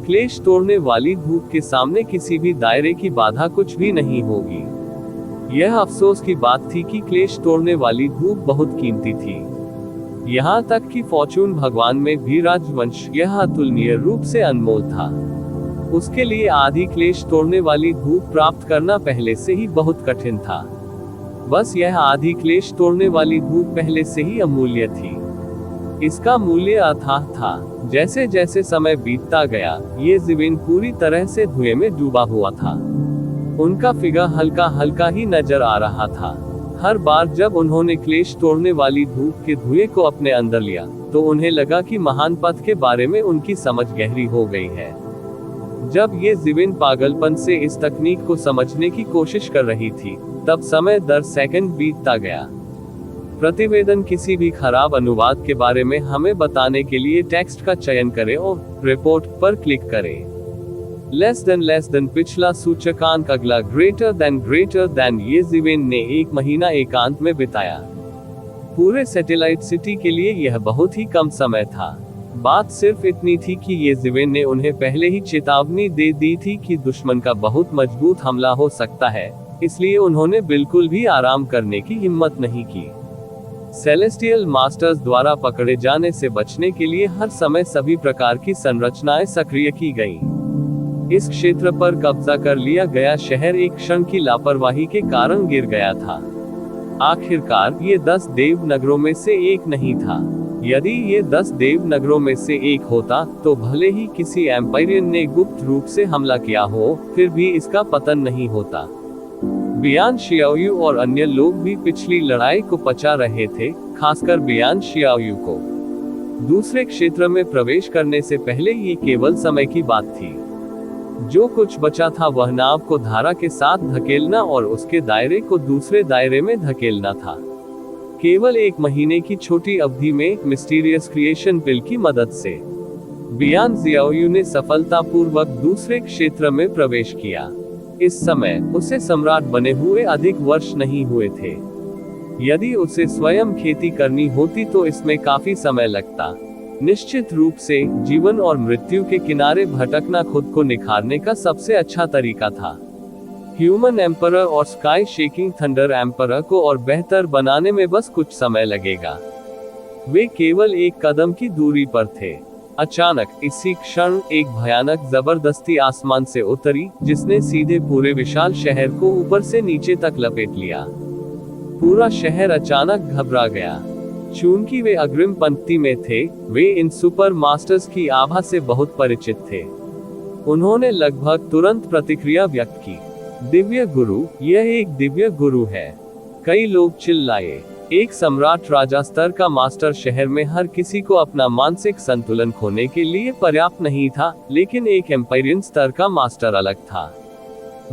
Speaker 1: क्लेश तोड़ने वाली धूप के सामने किसी भी दायरे की बाधा कुछ भी नहीं होगी। यह अफसोस की बात थी कि क्लेश तोड़ने वाली धूप बहुत कीमती थी। यहाँ तक कि फॉर्चून भगवान में भी राजवंश यह अतुलनीय रूप से अनमोल था। उसके लिए आधी क्लेश तोड़ने वाली धूप प्राप्त करना पहले से ही बहुत कठिन था। बस यह आधी क्लेश तोड़ने वाली धूप पहले से ही अमूल्य थी। इसका मूल्य अथाह था। जैसे जैसे समय बीतता गया, ये जीवेन पूरी तरह से धुएं में डूबा हुआ था। उनका फिगर हल्का हल्का ही नजर आ रहा था। हर बार जब उन्होंने क्लेश तोड़ने वाली धूप के धुएं को अपने अंदर लिया, तो उन्हें लगा कि महान पथ के बारे में उनकी समझ गहरी हो गई है। जब ये जीवेन पागलपन से इस तकनीक को समझने की कोशिश कर रही थी, तब समय दर सेकंड बीतता गया। प्रतिवेदन किसी भी खराब अनुवाद के बारे में हमें बताने के लिए टेक्स्ट का चयन करें और रिपोर्ट पर क्लिक करें। लेस देन पिछला सूचकांक अगला ग्रेटर देन ये जीवेन ने 1 महीना एकांत में बिताया। पूरे सैटेलाइट सिटी के लिए यह बहुत ही कम समय था। बात सिर्फ इतनी थी कि ये जीवेन ने उन्हें पहले ही चेतावनी दे दी थी कि दुश्मन का बहुत मजबूत हमला हो सकता है, इसलिए उन्होंने बिल्कुल भी आराम करने की हिम्मत नहीं की। सेलेस्टियल मास्टर्स द्वारा पकड़े जाने से बचने के लिए हर समय सभी प्रकार की संरचनाएं सक्रिय की गईं। इस क्षेत्र पर कब्जा कर लिया गया शहर एक क्षण की लापरवाही के कारण गिर गया था। आखिरकार ये 10 देव नगरों में से एक नहीं था। यदि ये 10 देव नगरों में से एक होता, तो भले ही किसी एम्पायरियन ने गुप्त रूप से हमला किया हो, फिर भी इसका पतन नहीं होता। बियान शियाओयू और अन्य लोग भी पिछली लड़ाई को पचा रहे थे, खासकर बियान शियाओयू को। दूसरे क्षेत्र में प्रवेश करने से पहले ये केवल समय की बात थी। जो कुछ बचा था वह नाव को धारा के साथ धकेलना और उसके दायरे को दूसरे दायरे में धकेलना था। केवल 1 महीने की छोटी अवधि में मिस्टीरियस क्रिएशन पिल की मदद से बियान जियाओयू ने सफलतापूर्वक दूसरे क्षेत्र में प्रवेश किया। इस समय उसे सम्राट बने हुए अधिक वर्ष नहीं हुए थे। यदि उसे स्वयं खेती करनी होती तो इसमें काफी समय लगता। निश्चित रूप से जीवन और मृत्यु के किनारे भटकना खुद को निखारने का सबसे अच्छा तरीका था। ह्यूमन एम्परर और स्काई शेकिंग थंडर एम्परर को और बेहतर बनाने में बस कुछ समय लगेगा। वे केवल एक कदम की दूरी पर थे। अचानक इसी क्षण एक भयानक जबरदस्ती आसमान से उतरी, जिसने सीधे पूरे विशाल शहर को ऊपर से नीचे तक लपेट लिया। पूरा शहर अचानक घबरा गया। चूंकि वे अग्रिम पंक्ति में थे, वे इन सुपर मास्टर्स की आभा से बहुत परिचित थे। उन्होंने लगभग तुरंत प्रतिक्रिया व्यक्त की। दिव्य गुरु, यह एक दिव्य गुरु है। कई लोग चिल्लाए। एक सम्राट राजा स्तर का मास्टर शहर में हर किसी को अपना मानसिक संतुलन खोने के लिए पर्याप्त नहीं था, लेकिन एक एम्पायरियन स्तर का मास्टर अलग था।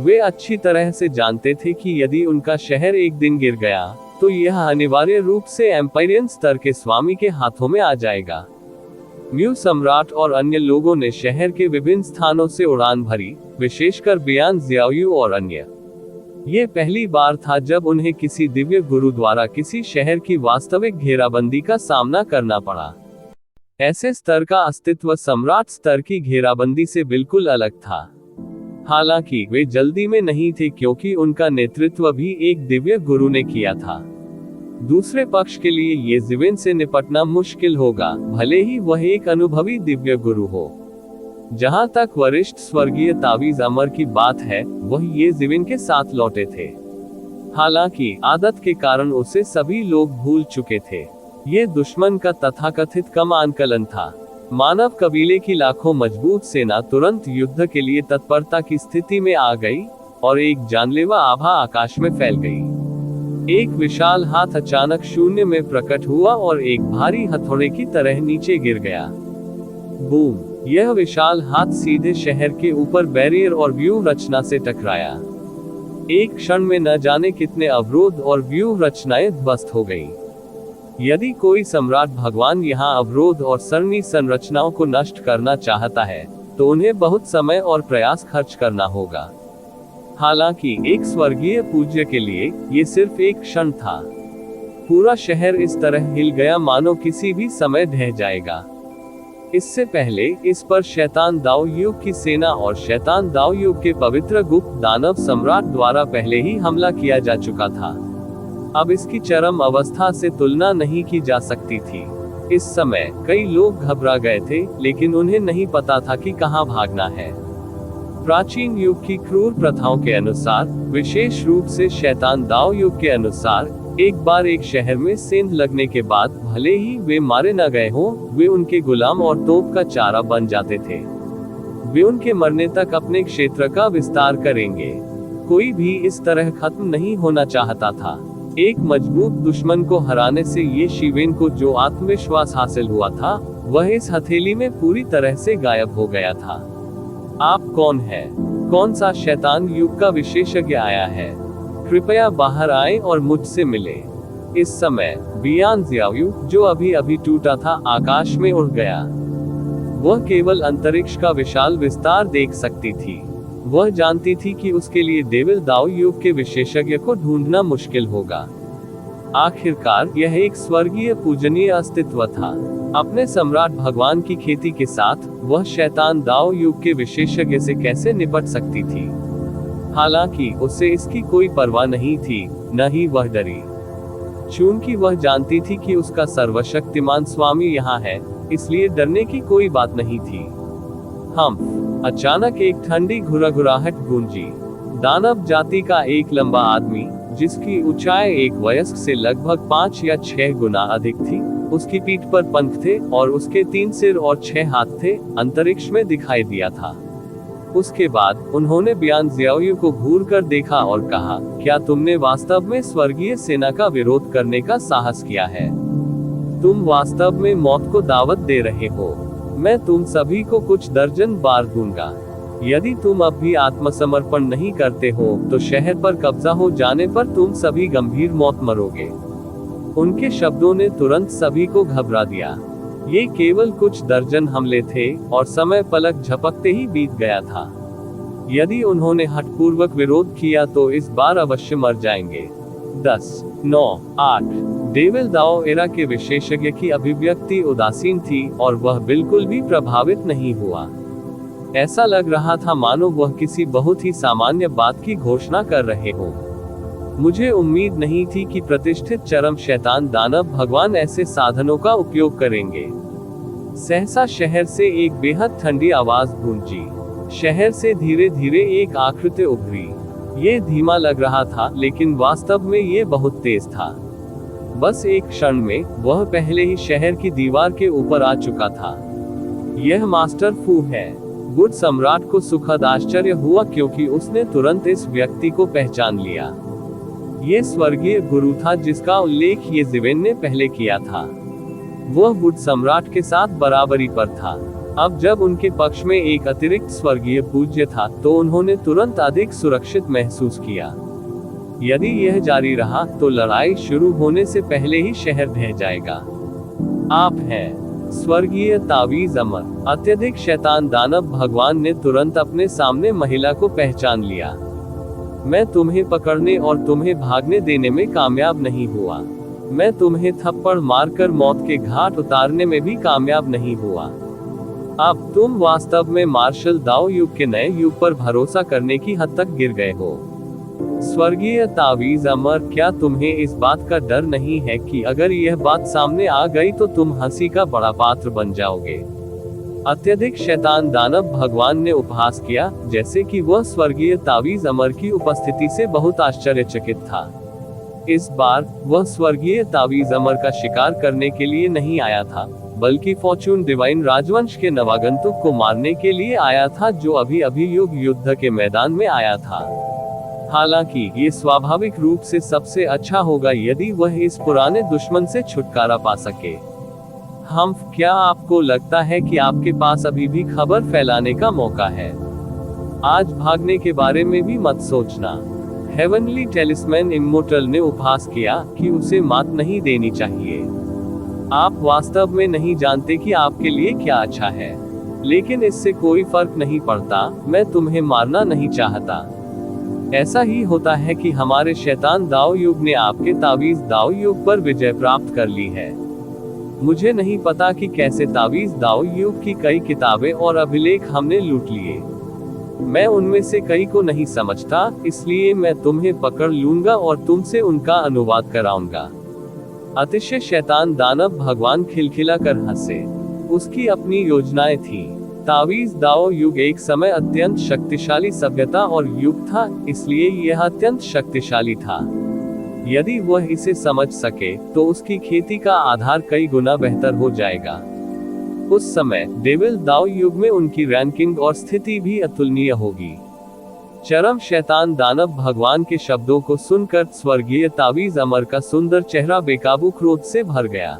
Speaker 1: वे अच्छी तरह से जानते थे कि यदि उनका शहर एक दिन गिर गया, तो यह अनिवार्य रूप से एम्पायरियन स्तर के स्वामी के हाथों में आ जाएगा। म्यू सम्राट और अन्य लोगों ने शहर के विभिन्न स्थानों से उड़ान भरी, विशेषकर बियान जियाओयू और अन्य। ये पहली बार था जब उन्हें किसी दिव्य गुरु द्वारा किसी शहर की वास्तविक घेराबंदी का सामना करना पड़ा। ऐसे स्तर का अस्तित्व सम्राट स्तर की घेराबंदी से बिल्कुल अलग था। हालांकि वे जल्दी में नहीं थे, क्योंकि उनका नेतृत्व भी एक दिव्य गुरु ने किया था। दूसरे पक्ष के लिए ये जीवन से निपटना मुश्किल होगा, भले ही वह एक अनुभवी दिव्य गुरु हो। जहां तक वरिष्ठ स्वर्गीय तावीज अमर की बात है, वह ये जीवन के साथ लौटे थे। हालांकि आदत के कारण उसे सभी लोग भूल चुके थे। ये दुश्मन का तथाकथित कम आंकलन था। मानव कबीले की लाखों मजबूत सेना तुरंत युद्ध के लिए तत्परता की स्थिति में आ गई, और एक जानलेवा आभा आकाश में फैल गई। एक विशाल हाथ अचानक शून्य में प्रकट हुआ और एक भारी हथौड़े की तरह नीचे गिर गया। बूम! यह विशाल हाथ सीधे शहर के ऊपर बैरियर और व्यूह रचना से टकराया। एक क्षण में न जाने कितने अवरोध और व्यूह रचनाएं ध्वस्त हो गईं। यदि कोई सम्राट भगवान यहाँ अवरोध और सरणी संरचनाओं को नष्ट करना चाहता है, तो उन्हें बहुत समय और प्रयास खर्च करना होगा। हालांकि एक स्वर्गीय पूज्य के लिए ये सिर्फ एक क्षण था। पूरा शहर इस तरह हिल गया मानो किसी भी समय ढह जाएगा। इससे पहले इस पर शैतान दाओ युग की सेना और शैतान दाओ युग के पवित्र गुप्त दानव सम्राट द्वारा पहले ही हमला किया जा चुका था। अब इसकी चरम अवस्था से तुलना नहीं की जा सकती थी। इस समय कई लोग घबरा गए थे, लेकिन उन्हें नहीं पता था कि कहां भागना है। प्राचीन युग की क्रूर प्रथाओं के अनुसार, विशेष रूप से शैतान दाओ युग के अनुसार, एक बार एक शहर में सेंध लगने के बाद भले ही वे मारे न गए हों, वे उनके गुलाम और तोप का चारा बन जाते थे। वे उनके मरने तक अपने क्षेत्र का विस्तार करेंगे। कोई भी इस तरह खत्म नहीं होना चाहता था। एक मजबूत दुश्मन को हराने से ये शिवेन को जो आत्मविश्वास हासिल हुआ था, वह इस हथेली में पूरी तरह से गायब हो गया था। आप कौन है? कौन सा शैतान युग का विशेषज्ञ आया है? कृपया बाहर आए और मुझसे मिले। इस समय बियान जियाओयू, जो अभी अभी टूटा था, आकाश में उड़ गया। वह केवल अंतरिक्ष का विशाल विस्तार देख सकती थी। वह जानती थी कि उसके लिए डेविल दाओ युग के विशेषज्ञ को ढूंढना मुश्किल होगा। आखिरकार यह एक स्वर्गीय पूजनीय अस्तित्व था। अपने सम्राट भगवान की खेती के साथ वह शैतान दाओ युग के विशेषज्ञ से कैसे निपट सकती थी? हालांकि उसे इसकी कोई परवाह नहीं थी, न ही वह डरी। चूंकि वह जानती थी कि उसका सर्वशक्तिमान स्वामी यहाँ है, इसलिए डरने की कोई बात नहीं थी। अचानक एक ठंडी घुरघुराहट गूंजी। दानव जाति का एक लंबा आदमी, जिसकी ऊंचाई एक वयस्क से लगभग 5 या 6 गुना अधिक थी, उसकी पीठ पर पंख थे और उसके 3 सिर और 6 हाथ थे, अंतरिक्ष में दिखाई दिया था। उसके बाद उन्होंने बियान जियाओयू को घूर कर देखा और कहा, क्या तुमने वास्तव में स्वर्गीय सेना का विरोध करने का साहस किया है? तुम वास्तव में मौत को दावत दे रहे हो। मैं तुम सभी को कुछ दर्जन बार दूंगा। यदि तुम अब भी आत्मसमर्पण नहीं करते हो, तो शहर पर कब्जा हो जाने पर तुम सभी गंभीर मौत मरोगे। उनके शब्दों ने तुरंत सभी को घबरा दिया। ये केवल कुछ दर्जन हमले थे, और समय पलक झपकते ही बीत गया था। यदि उन्होंने हठपूर्वक विरोध किया तो इस बार अवश्य मर जाएंगे। 10, 9, 8। डेविल दाओ एरा के विशेषज्ञ की अभिव्यक्ति उदासीन थी और वह बिल्कुल भी प्रभावित नहीं हुआ। ऐसा लग रहा था मानो वह किसी बहुत ही सामान्य बात की घोषणा कर रहे हो। मुझे उम्मीद नहीं थी कि प्रतिष्ठित चरम शैतान दानव भगवान ऐसे साधनों का उपयोग करेंगे। सहसा शहर से एक बेहद ठंडी आवाज गूंजी। शहर से धीरे धीरे एक आकृति उभरी। ये धीमा लग रहा था, लेकिन वास्तव में ये बहुत तेज था। बस एक क्षण में वह पहले ही शहर की दीवार के ऊपर आ चुका था। यह मास्टर फू है। गुड सम्राट को सुखद आश्चर्य हुआ क्योंकि उसने तुरंत इस व्यक्ति को पहचान लिया। ये स्वर्गीय गुरु था जिसका उल्लेख ये जिवेन ने पहले किया था। वह गुड सम्राट के साथ बराबरी पर था। अब जब उनके पक्ष में एक अतिरिक्त स्वर्गीय पूज्य था तो उन्होंने तुरंत अधिक सुरक्षित महसूस किया। यदि यह जारी रहा तो लड़ाई शुरू होने से पहले ही शहर ढह जाएगा। आप हैं स्वर्गीय तावीज अमर। अत्यधिक शैतान दानव भगवान ने तुरंत अपने सामने महिला को पहचान लिया। मैं तुम्हें पकड़ने और तुम्हें भागने देने में कामयाब नहीं हुआ। मैं तुम्हें थप्पड़ मारकर मौत के घाट उतारने में भी कामयाब नहीं हुआ। अब तुम वास्तव में मार्शल दाओ युग के नए युग पर भरोसा करने की हद तक गिर गए हो। स्वर्गीय तावीज अमर, क्या तुम्हें इस बात का डर नहीं है कि अगर यह बात सामने आ गई तो तुम हंसी का बड़ा पात्र बन जाओगे? अत्यधिक शैतान दानव भगवान ने उपहास किया, जैसे कि वह स्वर्गीय तावीज अमर की उपस्थिति से बहुत आश्चर्यचकित था। इस बार वह स्वर्गीय तावीज अमर का शिकार करने के लिए नहीं आया था, बल्कि फॉर्चून डिवाइन राजवंश के नवागंतुक को मारने के लिए आया था, जो अभी अभी युद्ध के मैदान में आया था। हालांकि ये स्वाभाविक रूप से सबसे अच्छा होगा यदि वह इस पुराने दुश्मन से छुटकारा पा सके। क्या आपको लगता है कि आपके पास अभी भी खबर फैलाने का मौका है? आज भागने के बारे में भी मत सोचना। हेवनली टेलिस्मैन इमोर्टल ने उपहास किया कि उसे मात नहीं देनी चाहिए। आप वास्तव में नहीं जानते कि आपके लिए क्या अच्छा है, लेकिन इससे कोई फर्क नहीं पड़ता। मैं तुम्हें मारना नहीं चाहता। ऐसा ही होता है कि हमारे शैतान दाओ युग ने आपके तावीज दाओ युग पर विजय प्राप्त कर ली है। मुझे नहीं पता कि कैसे तावीज दाओ युग की कई किताबें और अभिलेख हमने लूट लिए। मैं उनमें से कई को नहीं समझता, इसलिए मैं तुम्हें पकड़ लूंगा और तुमसे उनका अनुवाद कराऊंगा। अतिशय शैतान दानव भगवान खिलखिला कर हंसे। उसकी अपनी योजनाएं थी। तावीज दाओ युग एक समय अत्यंत शक्तिशाली सभ्यता और युग था, इसलिए यह अत्यंत शक्तिशाली था। यदि वह इसे समझ सके तो उसकी खेती का आधार कई गुना बेहतर हो जाएगा। उस समय डेविल दाओ युग में उनकी रैंकिंग और स्थिति भी अतुलनीय होगी। चरम शैतान दानव भगवान के शब्दों को सुनकर स्वर्गीय तावीज अमर का सुंदर चेहरा बेकाबू क्रोध से भर गया।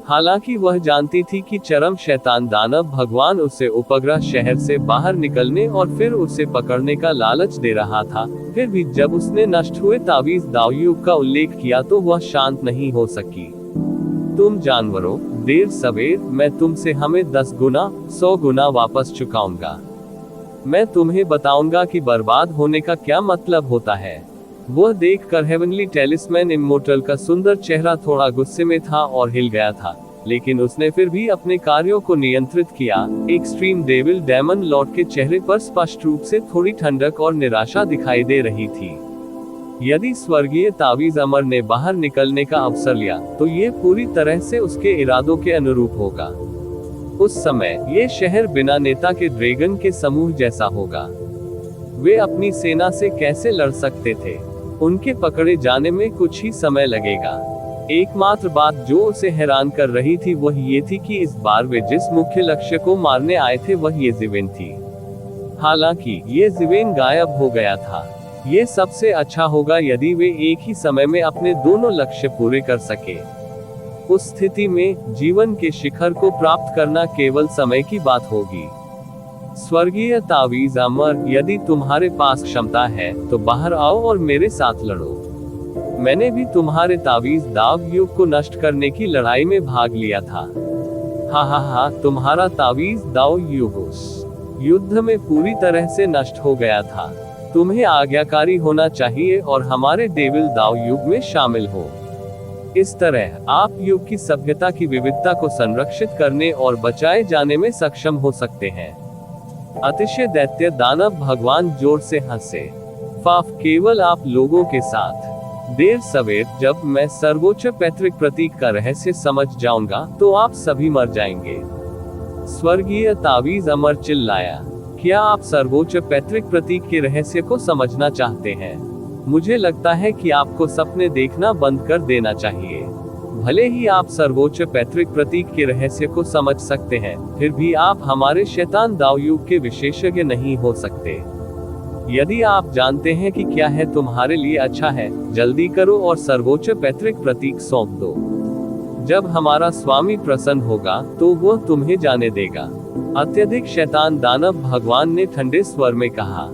Speaker 1: हालांकि वह जानती थी कि चरम शैतान दानव भगवान उसे उपग्रह शहर से बाहर निकलने और फिर उसे पकड़ने का लालच दे रहा था, फिर भी जब उसने नष्ट हुए तावीज दाओ युग का उल्लेख किया तो वह शांत नहीं हो सकी। तुम जानवरों, देर सवेर मैं तुमसे हमें 10 गुना 100 गुना वापस चुकाऊंगा। मैं तुम्हें बताऊंगा कि बर्बाद होने का क्या मतलब होता है। वह देखकर हेवनली टेलिस्मैन इमोर्टल का सुंदर चेहरा थोड़ा गुस्से में था और हिल गया था, लेकिन उसने फिर भी अपने कार्यों को नियंत्रित किया। एक्सट्रीम डेविल डेमन लॉर्ड के चेहरे पर स्पष्ट रूप से थोड़ी ठंडक और निराशा दिखाई दे रही थी। यदि स्वर्गीय तावीज अमर ने बाहर निकलने का अवसर लिया तो ये पूरी तरह से उसके इरादों के अनुरूप होगा। उस समय ये शहर बिना नेता के ड्रैगन के समूह जैसा होगा। वे अपनी सेना से कैसे लड़ सकते थे? उनके पकड़े जाने में कुछ ही समय लगेगा। एकमात्र बात जो उसे हैरान कर रही थी वह ये थी कि इस बार वे जिस मुख्य लक्ष्य को मारने आए थे वह ये जिवेन थी। हालांकि ये जिवेन गायब हो गया था। ये सबसे अच्छा होगा यदि वे एक ही समय में अपने दोनों लक्ष्य पूरे कर सके। उस स्थिति में जीवन के शिखर को प्राप्त करना केवल समय की बात होगी। स्वर्गीय तावीज अमर, यदि तुम्हारे पास क्षमता है तो बाहर आओ और मेरे साथ लड़ो। मैंने भी तुम्हारे तावीज दाओ युग को नष्ट करने की लड़ाई में भाग लिया था। हा, तुम्हारा तावीज दाओ युगोस। युद्ध में पूरी तरह से नष्ट हो गया था। तुम्हें आज्ञाकारी होना चाहिए और हमारे डेविल दाव युग में शामिल हो। इस तरह आप युग की सभ्यता की विविधता को संरक्षित करने और बचाए जाने में सक्षम हो सकते हैं। अतिशय दैत्य दानव भगवान जोर से हंसे। फाफ केवल आप लोगों के साथ। देर सवेर जब मैं सर्वोच्च पैतृक प्रतीक का रहस्य समझ जाऊंगा तो आप सभी मर जाएंगे। स्वर्गीय तावीज अमर चिल्लाया। क्या आप सर्वोच्च पैतृक प्रतीक के रहस्य को समझना चाहते हैं? मुझे लगता है कि आपको सपने देखना बंद कर देना चाहिए। भले ही आप सर्वोच्च पैतृक प्रतीक के रहस्य को समझ सकते हैं, फिर भी आप हमारे शैतान दाव युग के विशेषज्ञ नहीं हो सकते। यदि आप जानते हैं कि क्या है तुम्हारे लिए अच्छा है, जल्दी करो और सर्वोच्च पैतृक प्रतीक सौंप दो। जब हमारा स्वामी प्रसन्न होगा तो वह तुम्हें जाने देगा। अत्यधिक शैतान दानव भगवान ने ठंडे स्वर में कहा।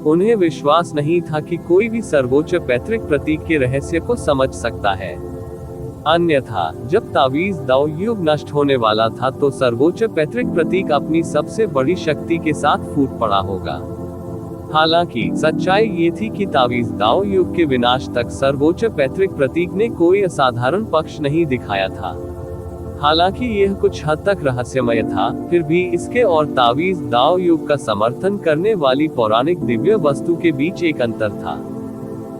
Speaker 1: उन्हें विश्वास नहीं था कि कोई भी सर्वोच्च पैतृक प्रतीक के रहस्य को समझ सकता है। अन्यथा जब तावीज दाव युग नष्ट होने वाला था तो सर्वोच्च पैतृक प्रतीक अपनी सबसे बड़ी शक्ति के साथ फूट पड़ा होगा। हालांकि सच्चाई ये थी कि तावीज दाव युग के विनाश तक सर्वोच्च पैतृक प्रतीक ने कोई असाधारण पक्ष नहीं दिखाया था। हालांकि यह कुछ हद तक रहस्यमय था, फिर भी इसके और तावीज दाव युग का समर्थन करने वाली पौराणिक दिव्य वस्तु के बीच एक अंतर था।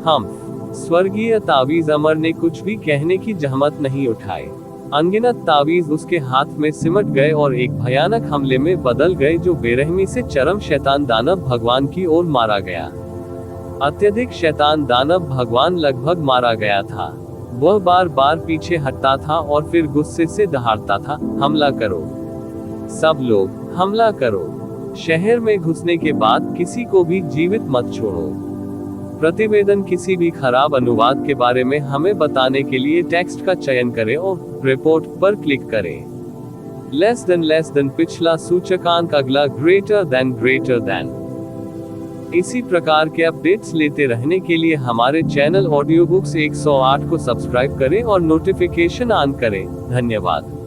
Speaker 1: हम स्वर्गीय तावीज अमर ने कुछ भी कहने की जहमत नहीं उठाई। अनगिनत तावीज उसके हाथ में सिमट गए और एक भयानक हमले में बदल गए जो बेरहमी से चरम शैतान दानव भगवान की ओर मारा गया। अत्यधिक शैतान दानव भगवान लगभग मारा गया था। वह बार बार पीछे हटता था और फिर गुस्से से दहाड़ता था, हमला करो सब लोग, हमला करो। शहर में घुसने के बाद किसी को भी जीवित मत छोड़ो। प्रतिवेदन किसी भी खराब अनुवाद के बारे में हमें बताने के लिए टेक्स्ट का चयन करें और रिपोर्ट पर क्लिक करें। लेस देन पिछला सूचकांक, अगला ग्रेटर देन। इसी प्रकार के अपडेट्स लेते रहने के लिए हमारे चैनल ऑडियो बुक्स 108 को सब्सक्राइब करें और नोटिफिकेशन ऑन करें। धन्यवाद।